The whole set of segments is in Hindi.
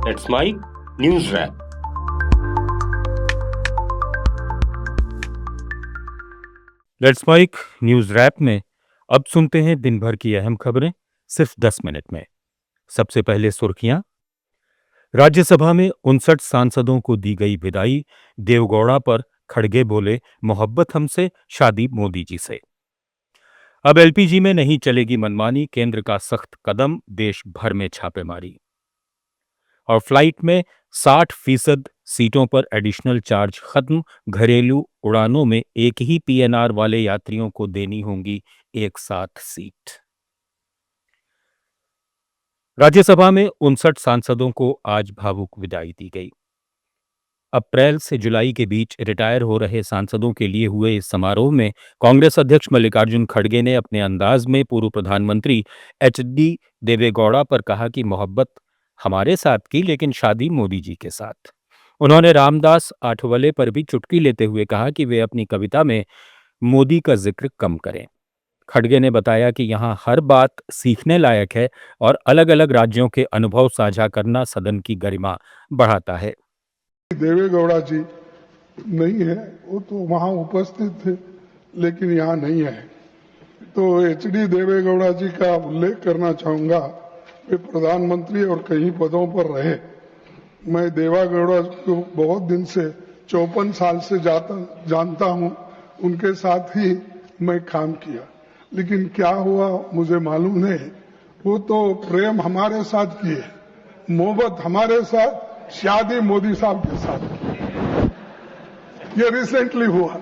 That's my news wrap. Let's mike news wrap में अब सुनते हैं दिन भर की अहम खबरें सिर्फ 10 मिनट में। सबसे पहले सुर्खियां। राज्यसभा में 59 सांसदों को दी गई विदाई। देवगौड़ा पर खड़गे बोले, मोहब्बत हमसे, शादी मोदी जी से। अब एलपीजी में नहीं चलेगी मनमानी, केंद्र का सख्त कदम, देश भर में छापेमारी। और फ्लाइट में 60% सीटों पर एडिशनल चार्ज खत्म, घरेलू उड़ानों में एक ही पीएनआर वाले यात्रियों को देनी होंगी एक साथ सीट। राज्यसभा में 59 सांसदों को आज भावुक विदाई दी गई। अप्रैल से जुलाई के बीच रिटायर हो रहे सांसदों के लिए हुए इस समारोह में कांग्रेस अध्यक्ष मल्लिकार्जुन खड़गे ने अपने अंदाज में पूर्व प्रधानमंत्री एचडी देवेगौड़ा पर कहा कि मोहब्बत हमारे साथ की, लेकिन शादी मोदी जी के साथ। उन्होंने रामदास आठवले पर भी चुटकी लेते हुए कहा कि वे अपनी कविता में मोदी का जिक्र कम करें। खड़गे ने बताया कि यहाँ हर बात सीखने लायक है और अलग अलग राज्यों के अनुभव साझा करना सदन की गरिमा बढ़ाता है। देवेगौड़ा जी नहीं है, वो तो वहां उपस्थित थे लेकिन यहाँ नहीं है, तो एचडी देवेगौड़ा जी का उल्लेख करना चाहूंगा। वे प्रधानमंत्री और कई पदों पर रहे। मैं देवेगौड़ा को बहुत दिन से 54 साल से जानता हूं, उनके साथ ही मैं काम किया, लेकिन क्या हुआ मुझे मालूम नहीं। वो तो प्रेम हमारे साथ किए, मोहब्बत हमारे साथ, शादी मोदी साहब के साथ। ये रिसेंटली हुआ।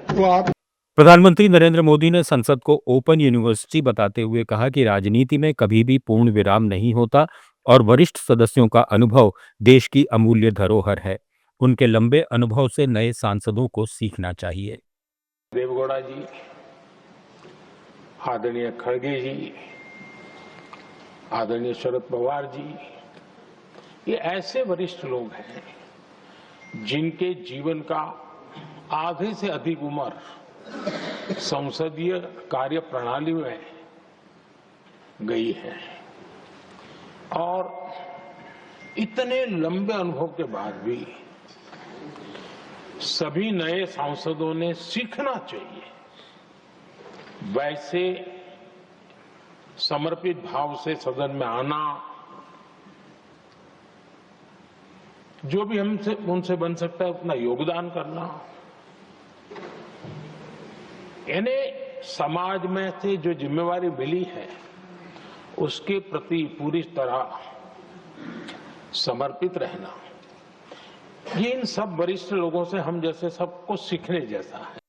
तो आप प्रधानमंत्री नरेंद्र मोदी ने संसद को ओपन यूनिवर्सिटी बताते हुए कहा कि राजनीति में कभी भी पूर्ण विराम नहीं होता और वरिष्ठ सदस्यों का अनुभव देश की अमूल्य धरोहर है। उनके लंबे अनुभव से नए सांसदों को सीखना चाहिए। देवगौड़ा जी, आदरणीय खड़गे जी, आदरणीय शरद पवार जी, ये ऐसे वरिष्ठ लोग हैं जिनके जीवन का आधे से अधिक उम्र संसदीय कार्य प्रणाली में गई है और इतने लंबे अनुभव के बाद भी सभी नए सांसदों ने सीखना चाहिए। वैसे समर्पित भाव से सदन में आना, जो भी हमसे उनसे बन सकता है उतना योगदान करना, यानी समाज में से जो जिम्मेवारी मिली है उसके प्रति पूरी तरह समर्पित रहना, ये इन सब वरिष्ठ लोगों से हम जैसे सबको सीखने जैसा है।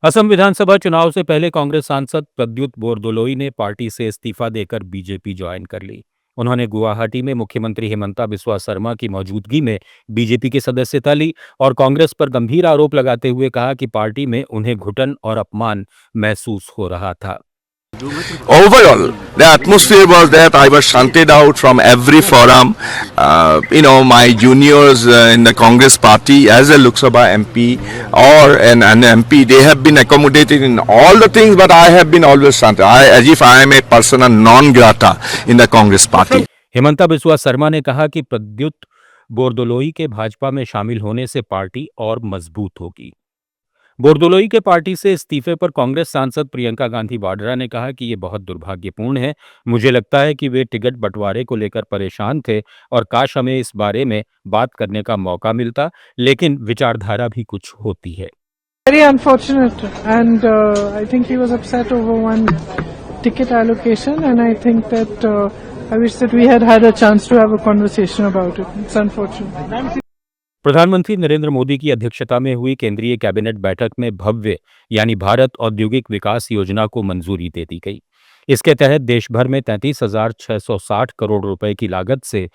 असम विधानसभा चुनाव से पहले कांग्रेस सांसद प्रद्युत बोरदोलोई ने पार्टी से इस्तीफा देकर बीजेपी ज्वाइन कर ली। उन्होंने गुवाहाटी में मुख्यमंत्री हिमंता बिस्वा शर्मा की मौजूदगी में बीजेपी की सदस्यता ली और कांग्रेस पर गंभीर आरोप लगाते हुए कहा कि पार्टी में उन्हें घुटन और अपमान महसूस हो रहा था। Overall, the atmosphere was that I was shunted out from every forum. My juniors in the Congress party as a Lok Sabha MP or an MP, they have been accommodated in all the things, but I have been always shunted, as if I am a persona non grata in the Congress party. Himanta Biswa Sharma ने कहा कि प्रद्युत बोरदोलोई के भाजपा में शामिल होने से पार्टी और मजबूत होगी। बोरदोलोई के पार्टी से इस्तीफे पर कांग्रेस सांसद प्रियंका गांधी वाड्रा ने कहा कि ये बहुत दुर्भाग्यपूर्ण है। मुझे लगता है कि वे टिकट बंटवारे को लेकर परेशान थे और काश हमें इस बारे में बात करने का मौका मिलता, लेकिन विचारधारा भी कुछ होती है। Very unfortunate, and I think he was upset over one ticket allocation, and I think that I wish that we had a chance to have a conversation about it. It's unfortunate. प्रधानमंत्री नरेंद्र मोदी की अध्यक्षता में हुई केंद्रीय कैबिनेट बैठक में भव्य यानी भारत औद्योगिक विकास योजना को मंजूरी दे दी गई। इसके तहत देश भर में 33,660 करोड़ रुपए की लागत से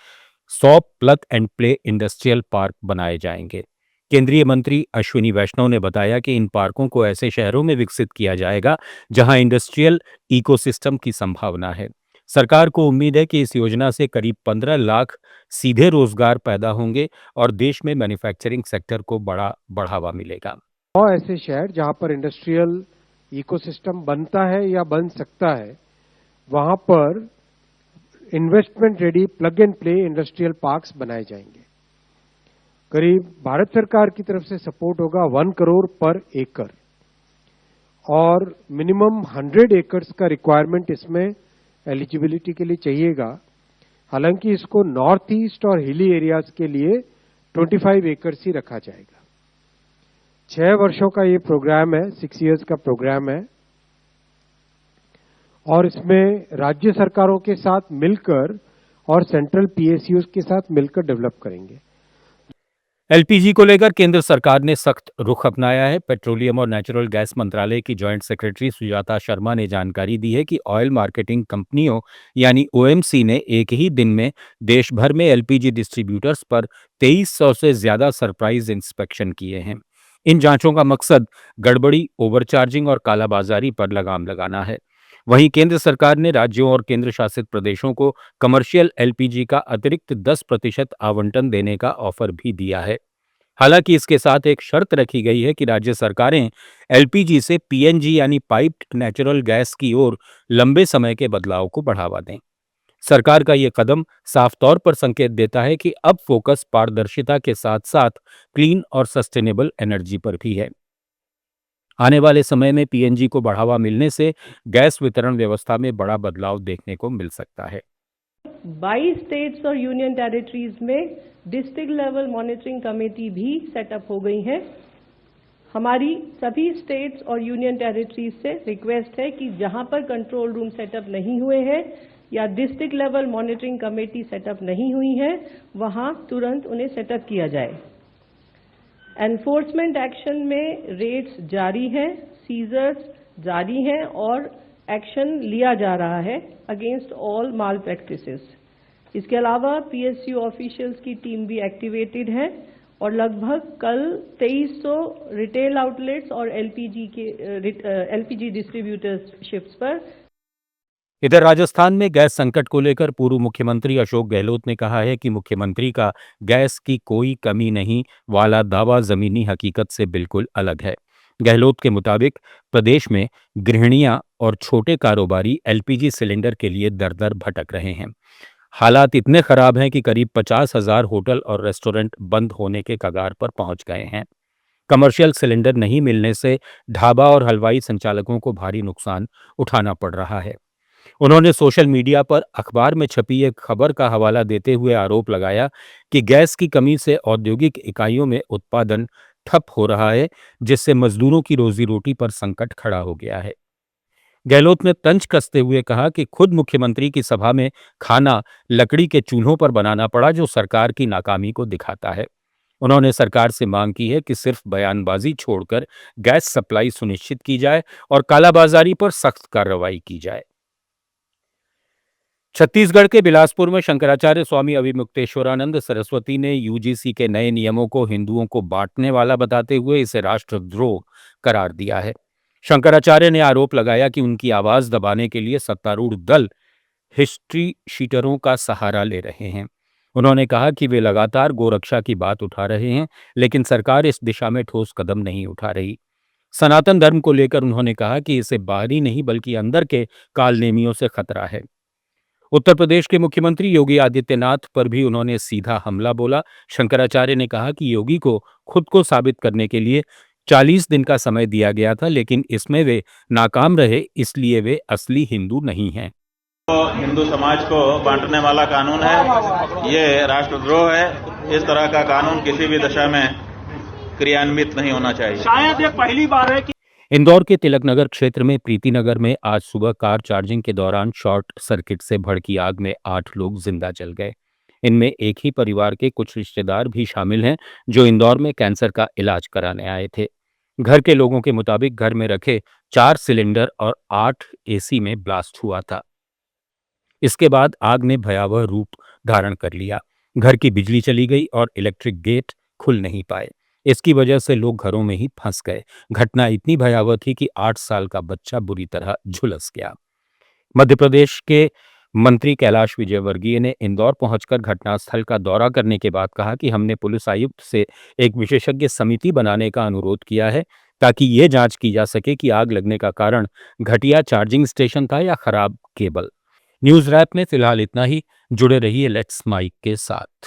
100 plug and play industrial park बनाए जाएंगे। केंद्रीय मंत्री अश्विनी वैष्णव ने बताया कि इन पार्कों को ऐसे शहरों में विकसित किया जाएगा जहां इंडस्ट्रियल इकोसिस्टम की संभावना है। सरकार को उम्मीद है कि इस योजना से करीब 15 लाख सीधे रोजगार पैदा होंगे और देश में मैन्युफैक्चरिंग सेक्टर को बड़ा बढ़ावा मिलेगा। और ऐसे शहर जहां पर इंडस्ट्रियल इकोसिस्टम बनता है या बन सकता है, वहां पर investment ready plug and play industrial parks बनाए जाएंगे। करीब भारत सरकार की तरफ से सपोर्ट होगा 1 करोड़ पर एकड़ और मिनिमम 100 एकर्स का रिक्वायरमेंट इसमें एलिजिबिलिटी के लिए चाहिएगा। हालांकि इसको नॉर्थ ईस्ट और हिली एरियाज के लिए 25 एकर्स ही रखा जाएगा। 6 वर्षों का ये प्रोग्राम है, 6 इयर्स का प्रोग्राम है और इसमें राज्य सरकारों के साथ मिलकर और सेंट्रल पीएसयूज के साथ मिलकर डेवलप करेंगे। एलपीजी को लेकर केंद्र सरकार ने सख्त रुख अपनाया है। पेट्रोलियम और नेचुरल गैस मंत्रालय की जॉइंट सेक्रेटरी सुजाता शर्मा ने जानकारी दी है कि ऑयल मार्केटिंग कंपनियों यानी ओएमसी ने एक ही दिन में देश भर में एलपीजी डिस्ट्रीब्यूटर्स पर 2300 से ज्यादा सरप्राइज इंस्पेक्शन किए हैं। इन जांचों का मकसद गड़बड़ी, ओवरचार्जिंग और कालाबाजारी पर लगाम लगाना है। वहीं केंद्र सरकार ने राज्यों और केंद्र शासित प्रदेशों को कमर्शियल एलपीजी का अतिरिक्त 10% आवंटन देने का ऑफर भी दिया है। हालांकि इसके साथ एक शर्त रखी गई है कि राज्य सरकारें एलपीजी से पीएनजी यानी पाइप्ड नेचुरल गैस की ओर लंबे समय के बदलाव को बढ़ावा दें। सरकार का यह कदम साफ तौर पर संकेत देता है कि अब फोकस पारदर्शिता के साथ साथ क्लीन और सस्टेनेबल एनर्जी पर भी है। आने वाले समय में पीएनजी को बढ़ावा मिलने से गैस वितरण व्यवस्था में बड़ा बदलाव देखने को मिल सकता है। 22 स्टेट्स और यूनियन टेरिटरीज में डिस्ट्रिक्ट लेवल मॉनिटरिंग कमेटी भी सेटअप हो गई है। हमारी सभी स्टेट्स और यूनियन टेरिटरीज से रिक्वेस्ट है कि जहां पर कंट्रोल रूम सेटअप नहीं हुए हैं या district level monitoring committee setup नहीं हुई है, वहां तुरंत उन्हें सेटअप किया जाए। एनफोर्समेंट एक्शन में रेड्स जारी हैं, सीजर्स जारी हैं और एक्शन लिया जा रहा है अगेंस्ट ऑल माल प्रैक्टिसेस। इसके अलावा पीएसयू ऑफिशियल्स की टीम भी एक्टिवेटेड है और लगभग कल 2300 रिटेल आउटलेट्स और एलपीजी डिस्ट्रीब्यूटरशिप्स पर। इधर राजस्थान में गैस संकट को लेकर पूर्व मुख्यमंत्री अशोक गहलोत ने कहा है कि मुख्यमंत्री का गैस की कोई कमी नहीं वाला दावा जमीनी हकीकत से बिल्कुल अलग है। गहलोत के मुताबिक प्रदेश में गृहिणियां और छोटे कारोबारी एलपीजी सिलेंडर के लिए दर दर भटक रहे हैं। हालात इतने खराब हैं कि करीब 50,000 होटल और रेस्टोरेंट बंद होने के कगार पर पहुंच गए हैं। कमर्शियल सिलेंडर नहीं मिलने से ढाबा और हलवाई संचालकों को भारी नुकसान उठाना पड़ रहा है। उन्होंने सोशल मीडिया पर अखबार में छपी एक खबर का हवाला देते हुए आरोप लगाया कि गैस की कमी से औद्योगिक इकाइयों में उत्पादन ठप हो रहा है, जिससे मजदूरों की रोजी रोटी पर संकट खड़ा हो गया है। गहलोत ने तंज कसते हुए कहा कि खुद मुख्यमंत्री की सभा में खाना लकड़ी के चूल्हों पर बनाना पड़ा, जो सरकार की नाकामी को दिखाता है। उन्होंने सरकार से मांग की है कि सिर्फ बयानबाजी छोड़कर गैस सप्लाई सुनिश्चित की जाए और कालाबाजारी पर सख्त कार्रवाई की जाए। छत्तीसगढ़ के बिलासपुर में शंकराचार्य स्वामी अभिमुक्तेश्वरानंद सरस्वती ने यूजीसी के नए नियमों को हिंदुओं को बांटने वाला बताते हुए इसे राष्ट्रद्रोह करार दिया है। शंकराचार्य ने आरोप लगाया कि उनकी आवाज दबाने के लिए सत्तारूढ़ दल हिस्ट्री शीटरों का सहारा ले रहे हैं। उन्होंने कहा कि वे लगातार गोरक्षा की बात उठा रहे हैं, लेकिन सरकार इस दिशा में ठोस कदम नहीं उठा रही। सनातन धर्म को लेकर उन्होंने कहा कि इसे बाहरी नहीं बल्कि अंदर के कालनेमियों से खतरा है। उत्तर प्रदेश के मुख्यमंत्री योगी आदित्यनाथ पर भी उन्होंने सीधा हमला बोला। शंकराचार्य ने कहा कि योगी को खुद को साबित करने के लिए 40 दिन का समय दिया गया था, लेकिन इसमें वे नाकाम रहे, इसलिए वे असली हिंदू नहीं हैं। तो हिंदू समाज को बांटने वाला कानून है, ये राष्ट्रद्रोह है। इस तरह का कानून किसी भी दशा में क्रियान्वित नहीं होना चाहिए। शायद ये पहली बार है कि इंदौर के तिलकनगर क्षेत्र में प्रीतिनगर में आज सुबह कार चार्जिंग के दौरान शॉर्ट सर्किट से भड़की आग में 8 लोग जिंदा जल गए। इनमें एक ही परिवार के कुछ रिश्तेदार भी शामिल हैं, जो इंदौर में कैंसर का इलाज कराने आए थे। घर के लोगों के मुताबिक घर में रखे 4 सिलेंडर और 8 एसी में ब्लास्ट हुआ था। इसके बाद आग ने भयावह रूप धारण कर लिया। घर की बिजली चली गई और इलेक्ट्रिक गेट खुल नहीं पाए। इसकी वजह से लोग घरों में ही फंस गए। घटना इतनी भयावह थी कि 8 साल का बच्चा बुरी तरह झुलस गया। मध्य प्रदेश के मंत्री कैलाश विजयवर्गीय ने इंदौर पहुंचकर घटनास्थल का दौरा करने के बाद कहा कि हमने पुलिस आयुक्त से एक विशेषज्ञ समिति बनाने का अनुरोध किया है, ताकि ये जांच की जा सके कि आग लगने का कारण घटिया चार्जिंग स्टेशन था या खराब केबल। न्यूज रैप में फिलहाल इतना ही। जुड़े रहिए लेट्स माइक के साथ।